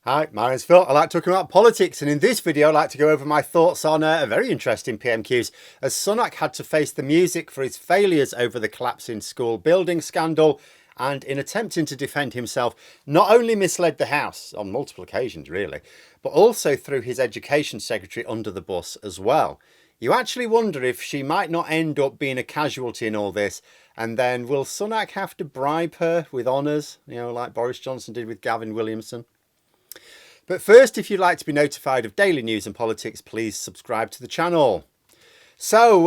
Hi, my name's Phil. I like talking about politics, and in this video I'd like to go over my thoughts on a very interesting PMQs, as Sunak had to face the music for his failures over the collapsing school building scandal, and in attempting to defend himself not only misled the House on multiple occasions really, but also threw his education secretary under the bus as well. You actually wonder if she might not end up being a casualty in all this, and then will Sunak have to bribe her with honours, like Boris Johnson did with Gavin Williamson? But first, if you'd like to be notified of daily news and politics, please subscribe to the channel. So,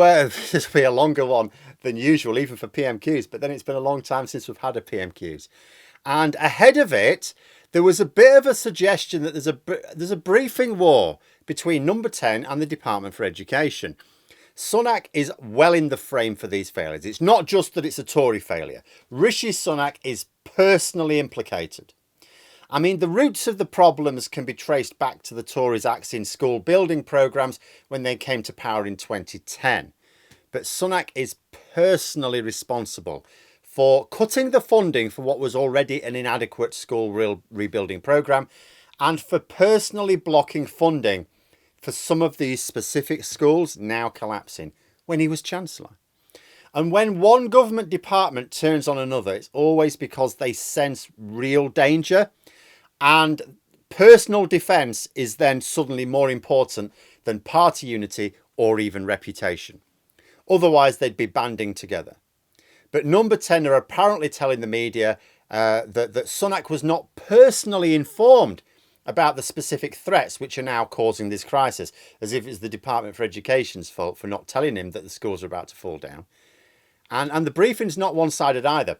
this will be a longer one than usual, even for PMQs, but then it's been a long time since we've had a PMQs. And ahead of it, there was a bit of a suggestion that there's a briefing war between Number 10 and the Department for Education. Sunak is well in the frame for these failures. It's not just that it's a Tory failure. Rishi Sunak is personally implicated. I mean, the roots of the problems can be traced back to the Tories' axing school building programmes when they came to power in 2010. But Sunak is personally responsible for cutting the funding for what was already an inadequate school rebuilding programme, and for personally blocking funding for some of these specific schools now collapsing when he was Chancellor. And when one government department turns on another, it's always because they sense real danger. And personal defence is then suddenly more important than party unity or even reputation. Otherwise, they'd be banding together. But Number 10 are apparently telling the media that Sunak was not personally informed about the specific threats which are now causing this crisis, as if it's the Department for Education's fault for not telling him that the schools are about to fall down. And the briefing's not one-sided either.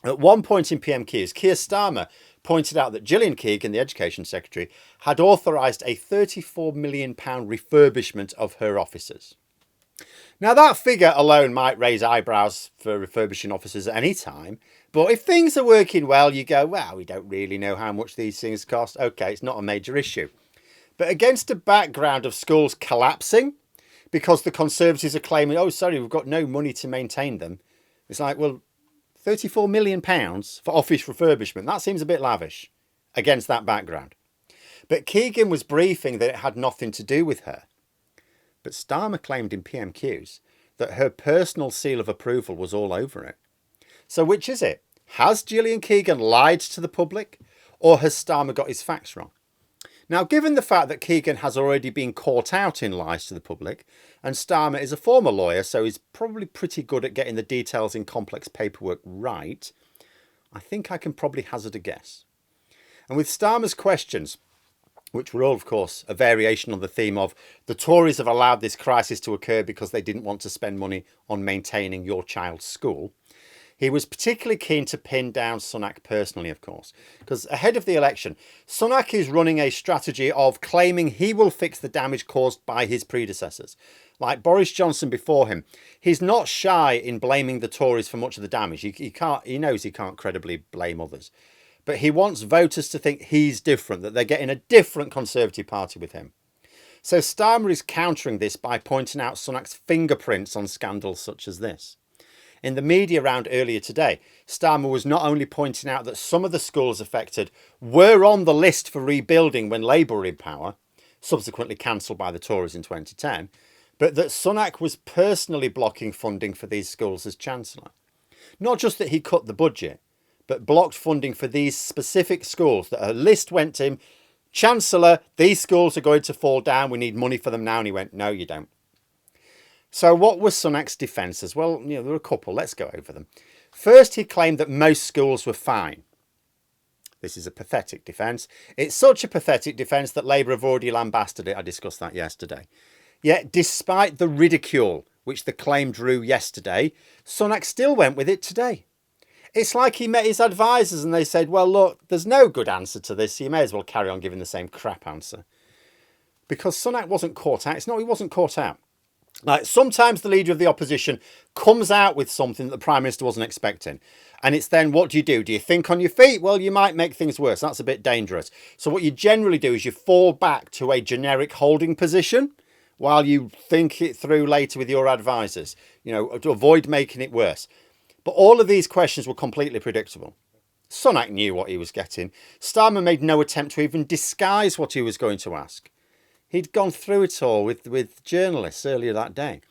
At one point in PMQs, Keir Starmer pointed out that Gillian Keegan, the Education Secretary, had authorised a £34 million refurbishment of her offices. Now, that figure alone might raise eyebrows for refurbishing offices at any time, but if things are working well, you go, well, we don't really know how much these things cost. OK, it's not a major issue. But against a background of schools collapsing because the Conservatives are claiming, oh, sorry, we've got no money to maintain them. It's like, well, £34 million for office refurbishment, that seems a bit lavish against that background. But Keegan was briefing that it had nothing to do with her. But Starmer claimed in PMQs that her personal seal of approval was all over it. So which is it? Has Gillian Keegan lied to the public, or has Starmer got his facts wrong? Now, given the fact that Keegan has already been caught out in lies to the public, and Starmer is a former lawyer, so he's probably pretty good at getting the details in complex paperwork right, I think I can probably hazard a guess. And with Starmer's questions, which were all, of course, a variation on the theme of the Tories have allowed this crisis to occur because they didn't want to spend money on maintaining your child's school, he was particularly keen to pin down Sunak personally, of course, because ahead of the election, Sunak is running a strategy of claiming he will fix the damage caused by his predecessors. Like Boris Johnson before him, he's not shy in blaming the Tories for much of the damage. He knows he can't credibly blame others. But he wants voters to think he's different, that they're getting a different Conservative Party with him. So Starmer is countering this by pointing out Sunak's fingerprints on scandals such as this. In the media round earlier today, Starmer was not only pointing out that some of the schools affected were on the list for rebuilding when Labour were in power, subsequently cancelled by the Tories in 2010, but that Sunak was personally blocking funding for these schools as Chancellor. Not just that he cut the budget, but blocked funding for these specific schools, that a list went to him, Chancellor, these schools are going to fall down, we need money for them now, and he went, no, you don't. So what was Sunak's defences? Well, there were a couple. Let's go over them. First, he claimed that most schools were fine. This is a pathetic defence. It's such a pathetic defence that Labour have already lambasted it. I discussed that yesterday. Yet, despite the ridicule which the claim drew yesterday, Sunak still went with it today. It's like he met his advisers and they said, well, look, there's no good answer to this, so you may as well carry on giving the same crap answer. Because Sunak wasn't caught out. It's not he wasn't caught out. Like, sometimes the leader of the opposition comes out with something that the Prime Minister wasn't expecting. And it's then, what do? Do you think on your feet? Well, you might make things worse. That's a bit dangerous. So what you generally do is you fall back to a generic holding position while you think it through later with your advisors, to avoid making it worse. But all of these questions were completely predictable. Sunak knew what he was getting. Starmer made no attempt to even disguise what he was going to ask. He'd gone through it all with journalists earlier that day.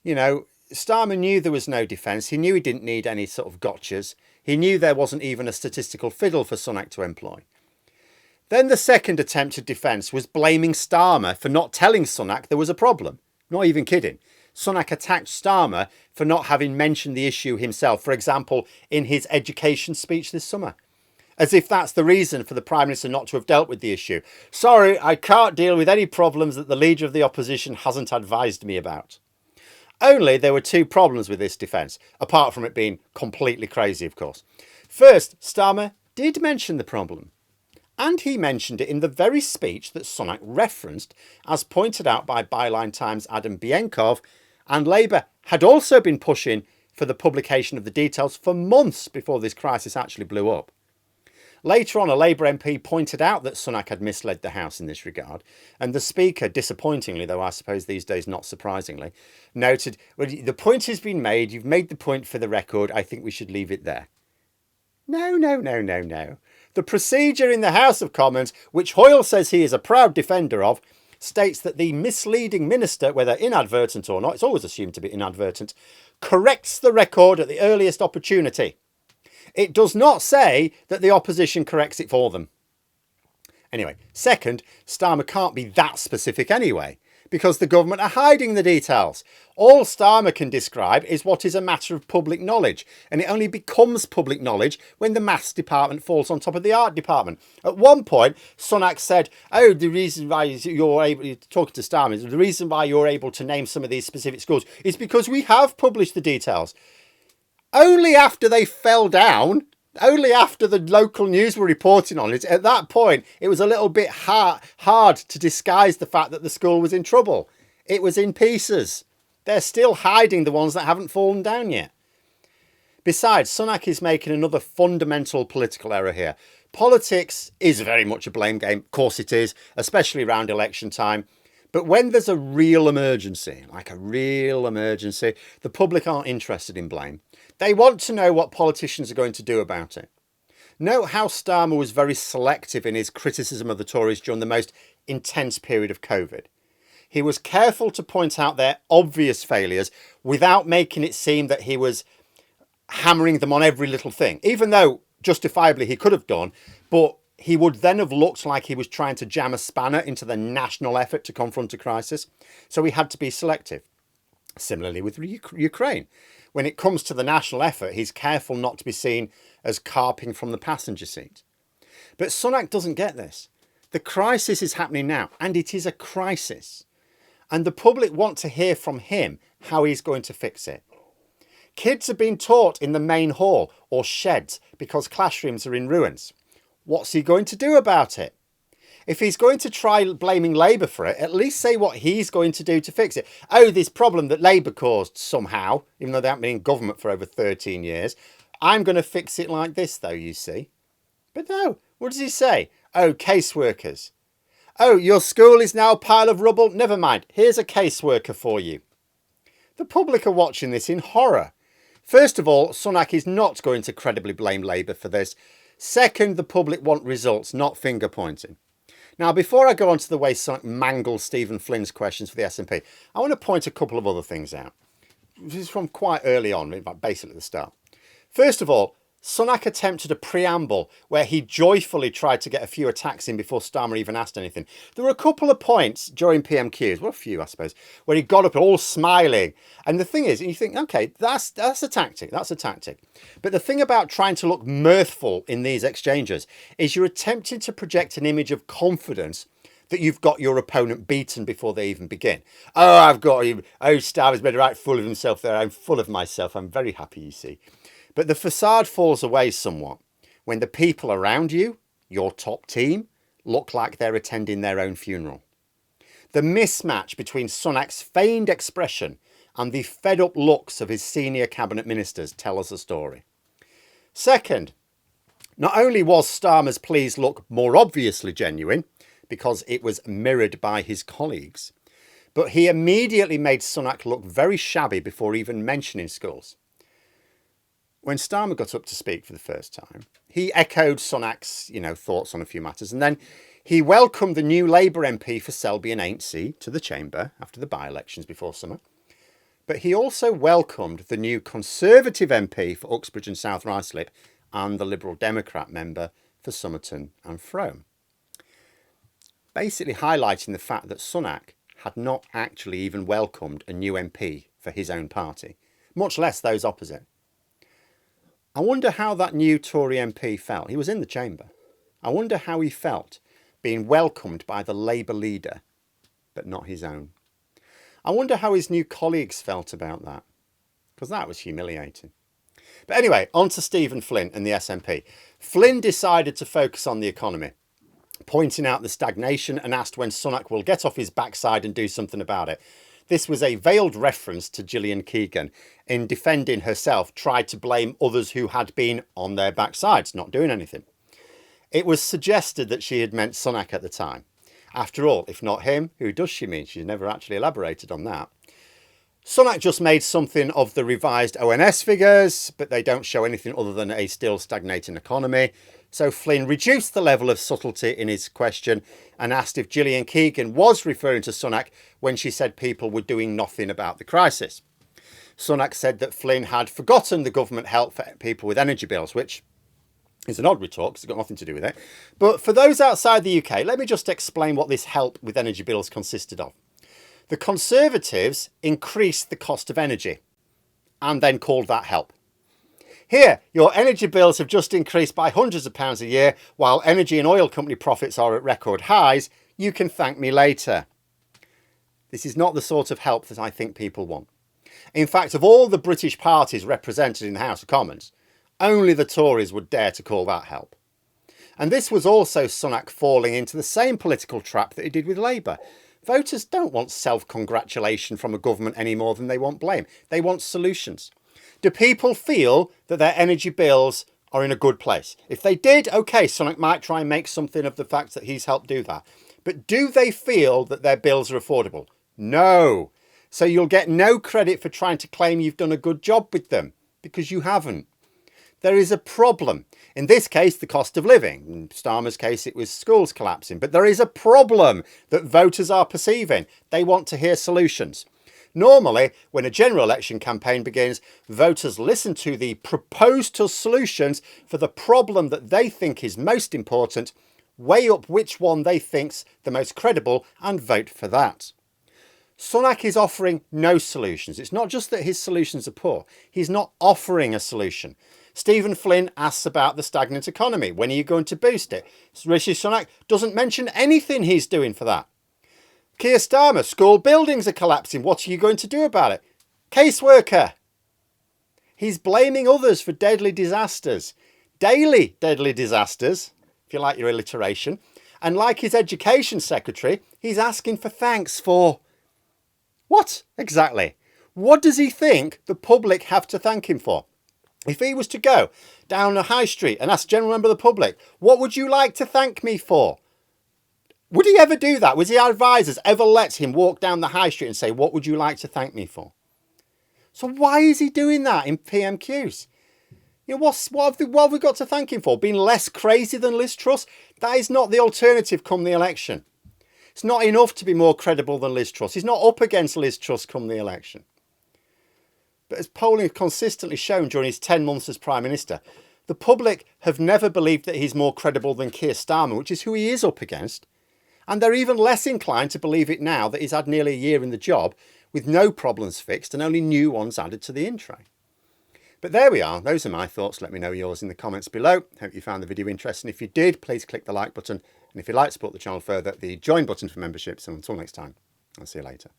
You know, Starmer knew there was no defence. He knew he didn't need any sort of gotchas. He knew there wasn't even a statistical fiddle for Sunak to employ. Then the second attempt at defence was blaming Starmer for not telling Sunak there was a problem. Not even kidding. Sunak attacked Starmer for not having mentioned the issue himself, for example, in his education speech this summer. As if that's the reason for the Prime Minister not to have dealt with the issue. Sorry, I can't deal with any problems that the Leader of the Opposition hasn't advised me about. Only there were two problems with this defence, apart from it being completely crazy, of course. First, Starmer did mention the problem. And he mentioned it in the very speech that Sunak referenced, as pointed out by Byline Times' Adam Bienkov, and Labour had also been pushing for the publication of the details for months before this crisis actually blew up. Later on, a Labour MP pointed out that Sunak had misled the House in this regard, and the Speaker, disappointingly, though I suppose these days not surprisingly, noted, well, the point has been made, you've made the point for the record, I think we should leave it there. No. The procedure in the House of Commons, which Hoyle says he is a proud defender of, states that the misleading minister, whether inadvertent or not, it's always assumed to be inadvertent, corrects the record at the earliest opportunity. It does not say that the opposition corrects it for them. Anyway, second, Starmer can't be that specific anyway, because the government are hiding the details. All Starmer can describe is what is a matter of public knowledge, and it only becomes public knowledge when the maths department falls on top of the art department. At one point, Sunak said, oh, the reason why you're able, talking to Starmer, the reason why you're able to name some of these specific schools is because we have published the details. Only after they fell down, only after the local news were reporting on it, at that point, it was a little bit hard to disguise the fact that the school was in trouble. It was in pieces. They're still hiding the ones that haven't fallen down yet. Besides, Sunak is making another fundamental political error here. Politics is very much a blame game. Of course it is, especially around election time. But when there's a real emergency, like a real emergency, the public aren't interested in blame. They want to know what politicians are going to do about it. Note how Starmer was very selective in his criticism of the Tories during the most intense period of COVID. He was careful to point out their obvious failures without making it seem that he was hammering them on every little thing, even though justifiably he could have done, but he would then have looked like he was trying to jam a spanner into the national effort to confront a crisis. So he had to be selective. Similarly with Ukraine. When it comes to the national effort, he's careful not to be seen as carping from the passenger seat. But Sunak doesn't get this. The crisis is happening now, and it is a crisis. And the public want to hear from him how he's going to fix it. Kids are being taught in the main hall or sheds because classrooms are in ruins. What's he going to do about it? If he's going to try blaming Labour for it, at least say what he's going to do to fix it. Oh, this problem that Labour caused somehow, even though they haven't been in government for over 13 years. I'm going to fix it like this, though, you see. But no, what does he say? Oh, caseworkers. Oh, your school is now a pile of rubble? Never mind, here's a caseworker for you. The public are watching this in horror. First of all, Sunak is not going to credibly blame Labour for this. Second, the public want results, not finger pointing. Now, before I go on to the way Sunak mangles Stephen Flynn's questions for the SNP, I want to point a couple of other things out. This is from quite early on, basically at the start. First of all, Sunak attempted a preamble where he joyfully tried to get a few attacks in before Starmer even asked anything. There were a couple of points during PMQs, well, a few, I suppose, where he got up all smiling. And the thing is, you think, okay, that's a tactic. That's a tactic. But the thing about trying to look mirthful in these exchanges is you're attempting to project an image of confidence that you've got your opponent beaten before they even begin. Oh, I've got him. Oh, Starmer's made right full of himself there. I'm full of myself. I'm very happy, you see. But the facade falls away somewhat when the people around you, your top team, look like they're attending their own funeral. The mismatch between Sunak's feigned expression and the fed-up looks of his senior cabinet ministers tell us a story. Second, not only was Starmer's pleas look more obviously genuine, because it was mirrored by his colleagues, but he immediately made Sunak look very shabby before even mentioning schools. when Starmer got up to speak for the first time, he echoed Sunak's, thoughts on a few matters, and then he welcomed the new Labour MP for Selby and Aintree to the chamber after the by-elections before summer. But he also welcomed the new Conservative MP for Uxbridge and South Ruislip and the Liberal Democrat member for Somerton and Frome, basically highlighting the fact that Sunak had not actually even welcomed a new MP for his own party, much less those opposite. I wonder how that new Tory MP felt. He was in the chamber. I wonder how he felt being welcomed by the Labour leader, but not his own. I wonder how his new colleagues felt about that, because that was humiliating. But anyway, on to Stephen Flynn and the SNP. Flynn decided to focus on the economy, pointing out the stagnation, and asked when Sunak will get off his backside and do something about it. This was a veiled reference to Gillian Keegan, in defending herself, tried to blame others who had been on their backsides, not doing anything. It was suggested that she had meant Sunak at the time. After all, if not him, who does she mean? She's never actually elaborated on that. Sunak just made something of the revised ONS figures, but they don't show anything other than a still stagnating economy. So Flynn reduced the level of subtlety in his question and asked if Gillian Keegan was referring to Sunak when she said people were doing nothing about the crisis. Sunak said that Flynn had forgotten the government help for people with energy bills, which is an odd retort because it's got nothing to do with it. But for those outside the UK, let me just explain what this help with energy bills consisted of. The Conservatives increased the cost of energy and then called that help. Here, your energy bills have just increased by hundreds of pounds a year, while energy and oil company profits are at record highs. You can thank me later. This is not the sort of help that I think people want. In fact, of all the British parties represented in the House of Commons, only the Tories would dare to call that help. And this was also Sunak falling into the same political trap that he did with Labour. Voters don't want self-congratulation from a government any more than they want blame. They want solutions. Do people feel that their energy bills are in a good place? If they did, okay, Sunak might try and make something of the fact that he's helped do that. But do they feel that their bills are affordable? No. So you'll get no credit for trying to claim you've done a good job with them, because you haven't. There is a problem. In this case, the cost of living. In Starmer's case, it was schools collapsing. But there is a problem that voters are perceiving. They want to hear solutions. Normally, when a general election campaign begins, voters listen to the proposed solutions for the problem that they think is most important, weigh up which one they think's the most credible, and vote for that. Sunak is offering no solutions. It's not just that his solutions are poor. He's not offering a solution. Stephen Flynn asks about the stagnant economy. When are you going to boost it? Rishi Sunak doesn't mention anything he's doing for that. Keir Starmer, school buildings are collapsing. What are you going to do about it? Caseworker. He's blaming others for deadly disasters. Daily deadly disasters, if you like your alliteration. And like his education secretary, he's asking for thanks for... what exactly? What does he think the public have to thank him for? If he was to go down a high street and ask a general member of the public, what would you like to thank me for? Would he ever do that? Would his advisors ever let him walk down the high street and say, what would you like to thank me for? So why is he doing that in PMQs? What have we got to thank him for? Being less crazy than Liz Truss? That is not the alternative come the election. It's not enough to be more credible than Liz Truss. He's not up against Liz Truss come the election. But as polling has consistently shown during his 10 months as Prime Minister, the public have never believed that he's more credible than Keir Starmer, which is who he is up against. And they're even less inclined to believe it now that he's had nearly a year in the job with no problems fixed and only new ones added to the in tray. But there we are. Those are my thoughts. Let me know yours in the comments below. Hope you found the video interesting. If you did, please click the like button. And if you'd like to support the channel further, the join button for memberships. And until next time, I'll see you later.